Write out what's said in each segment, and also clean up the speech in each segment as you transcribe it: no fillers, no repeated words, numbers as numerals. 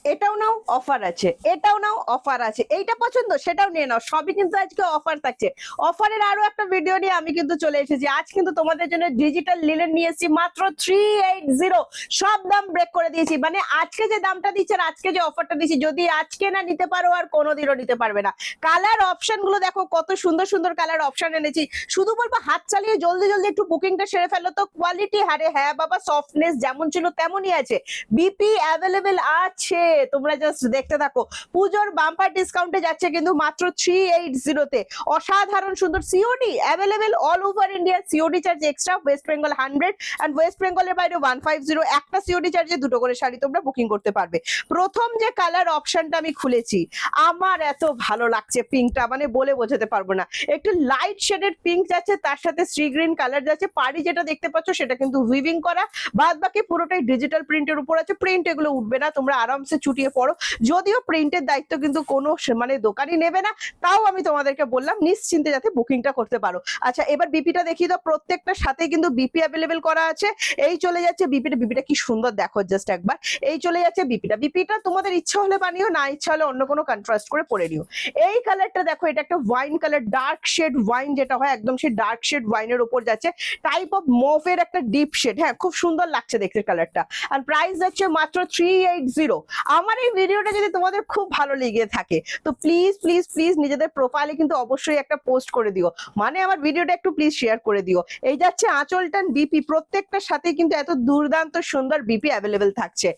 এটাও নাও অফার আছে, এটাও নাও অফার আছে, এইটা পছন্দ সেটাও নিয়ে নাও, সবই কিন্তু আজকে অফার থাকছে। অফারের আরো একটা ভিডিও নিয়ে আমি কিন্তু চলে এসেছি। আজ কিন্তু তোমাদের জন্য ডিজিটাল লিলেন নিয়ে এসেছি মাত্র 380। সব দাম ব্রেক করে দিয়েছি, মানে আজকে যে দামটা দিচ্ছে আর আজকে যে অফারটা দিচ্ছি, যদি আজকে না নিতে পারো আর কোনোদিনও নিতে পারবে না। কালার অপশন গুলো দেখো, কত সুন্দর সুন্দর কালার অপশন এনেছি। শুধু বলবো হাত চালিয়ে জলদি জলদি একটু বুকিংটা সেরে ফেলো তো, কোয়ালিটি হারে হ্যাঁ বাবা, সফটনেস যেমন ছিল তেমনই আছে। বিপি অ্যাভেলেবেল আছে, তোমরা জাস্ট দেখতে থাকো। পুজোর বাম্পার ডিসকাউন্টে যাচ্ছে কিন্তু মাত্র 380 তে। অসাধারণ সুন্দর COD available all over India. COD charge extra, West Bengal 100 and ওয়েস্ট বেঙ্গলের বাইরে 150। একটা সিওডি চার্জে দুটো করে শাড়ি তোমরা বুকিং করতে পারবে। প্রথম যে কালার অপশনটা আমি খুলেছি, আমার এত ভালো লাগছে পিঙ্কটা, মানে বলে বোঝাতে পারবো না। একটু লাইট শেডেড পিঙ্ক যাচ্ছে, তার সাথে সি গ্রিন কালার যাচ্ছে। পাড়ি যেটা দেখতে পাচ্ছ সেটা কিন্তু উইভিং করা, বাদ বাকি পুরোটাই ডিজিটাল প্রিন্টের উপর আছে। প্রিন্ট এগুলো উঠবে না, তোমরা আরামসে চুটিয়ে পড়ো। যদিও প্রিন্টের দায়িত্ব কিন্তু কোনো মানে দোকানই নেবে না, তাও আমি তোমাদেরকে বললাম নিশ্চিন্তে যাতে বুকিংটা করতে পারো। আচ্ছা, এবার বিপিটা দেখিয়ে দাও। প্রত্যেকটার সাথে কিন্তু বিপি অ্যাভেলেবেল করা আছে। এই চলে যাচ্ছে বিপিটা, বিপিটা কি সুন্দর দেখো জাস্ট একবার। এই চলে যাচ্ছে বিপিটা, বিপিটা তোমাদের ইচ্ছা হলে বানিও, না ইচ্ছা হলে অন্য কোনো কন্ট্রাস্ট করে পরে নিও। এই কালারটা দেখো, এটা একটা wine colour, dark shade wine যেটা হয়, একদম সেই ডার্ক শেড ওয়াইনের উপর যাচ্ছে। টাইপ অফ মফের একটা ডিপ শেড, হ্যাঁ খুব সুন্দর লাগছে দেখতে কালারটা। আর প্রাইস যাচ্ছে মাত্র 380। আমার এই ভিডিওটা যদি তোমাদের খুব ভালো লেগে থাকে তো প্লিজ প্লিজ প্লিজ নিজেদের প্রোফাইলে কিন্তু অবশ্যই একটা পোস্ট করে দিও, মানে আমার ভিডিওটা একটু প্লিজ শেয়ার করে দিও। এই যাচ্ছে আঁচলটান বিপি, প্রত্যেকটার সাথে কিন্তু এত দুর্দান্ত সুন্দর বিপি অ্যাভেলেবেল থাকছে।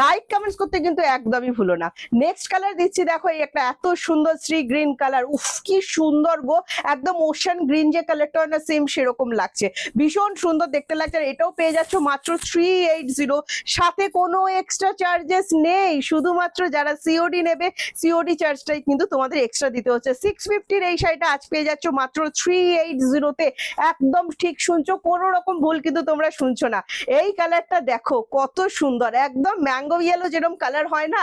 লাইক কমেন্টস করতে কিন্তু একদমই ভুলো না। নেক্সট কালার দিচ্ছি দেখো, এই একটা এত সুন্দর শ্রী গ্রিন কালার, উফ কি সুন্দর গো, একদম ওশান গ্রিন যে কালারটা হয় না, সেম সেরকম লাগছে, ভীষণ সুন্দর দেখতে লাগছে। আর এটাও পেয়ে যাচ্ছ মাত্র 380, সাথে কোনো এক্সট্রা চার্জেস নেই। শুধুমাত্র যারা সিওডি নেবে সিওডি চার্জটাই কিন্তু তোমাদের এক্সট্রা দিতে হচ্ছে। 650 এই শাড়িটা আজ পেয়ে যাচ্ছ মাত্র 380 তে। একদম ঠিক শুনছো, কোনো রকম ভুল কিন্তু তোমরা শুনছো না। এই কালারটা দেখো কত সুন্দর, একদম ম্যাঙ্গো ইয়েলো যেরকম কালার হয় না,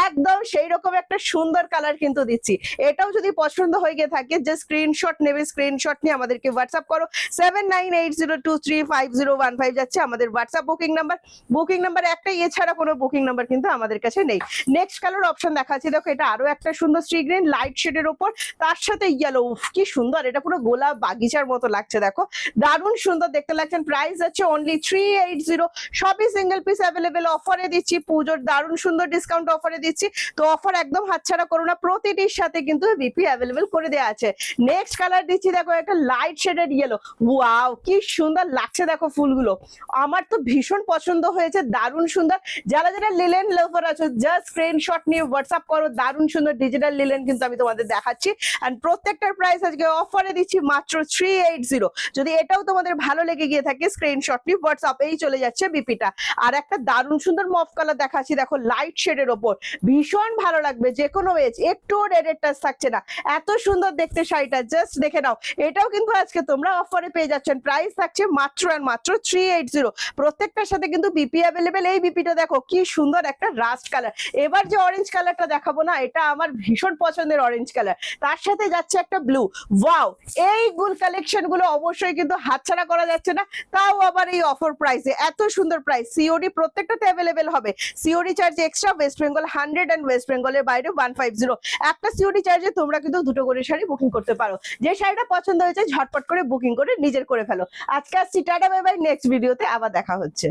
একদম সেই রকম একটা সুন্দর কালার কিন্তু দিচ্ছি। এটাও যদি পছন্দ হয়ে গিয়ে থাকে, যে স্ক্রিনশট নেবে, স্ক্রিনশট নিয়ে আমাদেরকে হোয়াটসঅ্যাপ করো। 7980235015 যাচ্ছে আমাদের WhatsApp booking number. Booking number একটাই, এছাড়া কোনো বুকিং নাম্বার কিন্তু আমাদের কাছে নেই। নেক্সট কালার অপশন দেখাচ্ছি দেখো, এটা আরো একটা সুন্দর সি গ্রিন লাইট শেডের উপর, তার সাথে ইয়েলো, উফ কি সুন্দর, এটা পুরো গোলাপ বাগিচার মতো লাগছে দেখো, দারুণ সুন্দর দেখতে লাগছেন। প্রাইস আছে অনলি 380। সবই সিঙ্গেল পিস অ্যাভেলেবেল, অফারে দিচ্ছি, পুজোর দারুণ সুন্দর ডিসকাউন্ট অফারে দিচ্ছি। তো অফার একদম হাতছাড়া করো না, প্রতিটির সাথে কিন্তু বিপি অ্যাভেলেবেল করে দেওয়া আছে। নেক্সট কালার দিচ্ছি দেখো, একটা লাইট শেডেড ইয়েলো, ওয়াও কি সুন্দর লাগছে দেখো ফুলগুলো, আমার তো ভীষণ পছন্দ হয়েছে, দারুণ সুন্দর। যারা যারা লিলেন লাভার আছো জাস্ট স্ক্রিনশট নিয়ে হোয়াটসঅ্যাপ করো, দারুণ সুন্দর ডিজিটাল লিলেন কিন্তু আমি তোমাদের দেখাচ্ছি। এন্ড প্রত্যেকটার প্রাইস আজকে অফারে দিচ্ছি মাত্র 380। যদি এটাও তোমাদের ভালো লেগে গিয়ে থাকে স্ক্রিনশট নিয়ে হোয়াটসঅ্যাপ, এই চলে যাচ্ছে বিপিটা। আর একটা দারুণ সুন্দর মফ কালার দেখাচ্ছি দেখো, লাইট শেডের ওপর, ভীষণ ভালো লাগবে যে কোনো এজ, একটু রেডের টাচ থাকছে না, এত সুন্দর দেখতে শাড়িটা, জাস্ট দেখে নাও। এটাও কিন্তু আজকে তোমরা অফারে পেয়ে যাচ্ছেন, প্রাইস থাকছে মাত্র আর মাত্র 380। প্রত্যেকটার সাথে কিন্তু বিপি অ্যাভেলেবেল। এই বিপিটা দেখো কি সুন্দর একটা রাস্ট কালার। এবার যে অরেঞ্জ কালারটা দেখাবো না, এটা আমার ভীষণ পছন্দের অরেঞ্জ কালার, তার সাথে যাচ্ছে একটা ব্লু, ওয়াও। এই গুল কালেকশন গুলো অবশ্যই কিন্তু হাতছাড়া করা যাচ্ছে না, তাও আবার এই অফার প্রাইসে, এত সুন্দর প্রাইস। সিওডি প্রত্যেকটাতে অ্যাভেলেবেল হবে, COD charge extra, West Bengal 100 and ওয়েস্ট বেঙ্গলের বাইরে 150। একটা সিওডি চার্জে তোমরা কিন্তু দুটো করে শাড়ি বুকিং করতে পারো। যে শাড়িটা পছন্দ হয়েছে ঝটপট করে বুকিং করে নিজের করে ফেলো। আজকে আসছি, টাটা বাই বাই, নেক্সট ভিডিওতে আবার দেখা হচ্ছে।